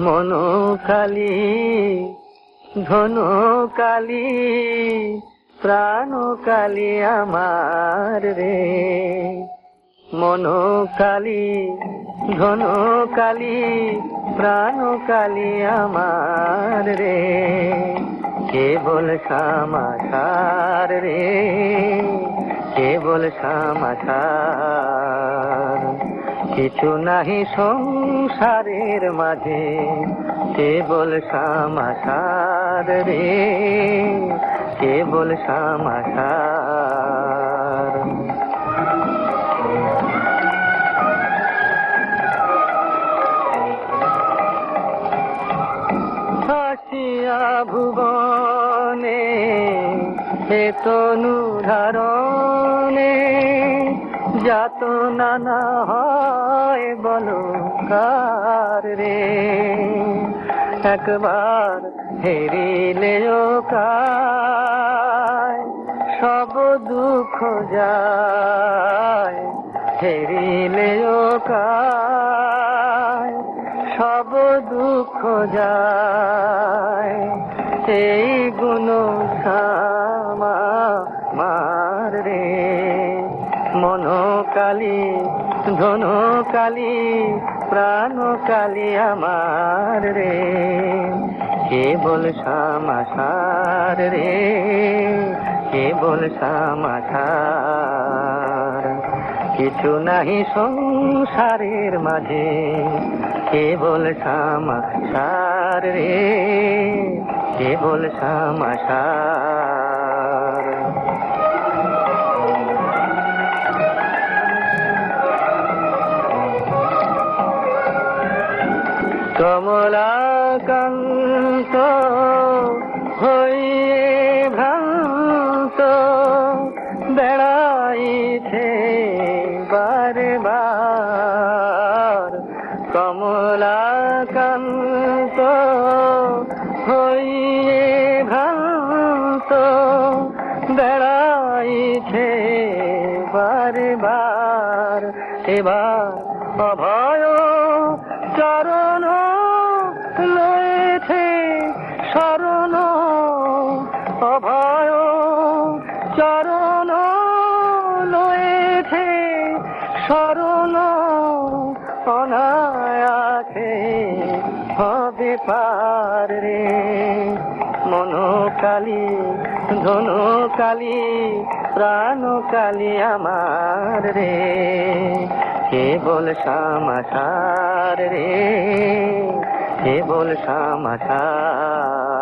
মনোকালী ধনুকালী প্রাণকালী আমার রে, মনোকালী ধনুকালী প্রাণকালী আমার রে, কেবল সমাচার রে, কেবল সমাচার। কিছু নাহি সংসারের মাঝে, কেবল সমাচার রে, কেবল সমাচার। আসিয়া ভুবনে হে তনু ধারণে, যাত নানা হয় বলো কার রে, একবার হেরিলেও কায় সব দুঃখ যায়, হেরিলেও কায় সব দুঃখ যায়। এই গুণ আমার রে, মনোকালী ধনুকালী প্রাণকালী আমার রে, কেবল সমাচার রে, কেবল সমাচার। কিছু নাহি সংসারের মাঝে, কেবল সমাচার রে, কেবল সমাচার। কমলাকান্ত হইয়ে ভ্রান্ত বেড়াইছে বারে বার, কমলাকান্ত হইয়ে ভ্রান্ত বেড়াইছে বারে বার। এবার অভয় চরণ লয়েছে শরণ, অভয় চরণ লয়েছে শরণ, অনায়াসে হবে পার রে, মনোকালী ধনুকালী প্রাণকালী আমার রে, কেবল সমাচার রে, কেবল সমাচার।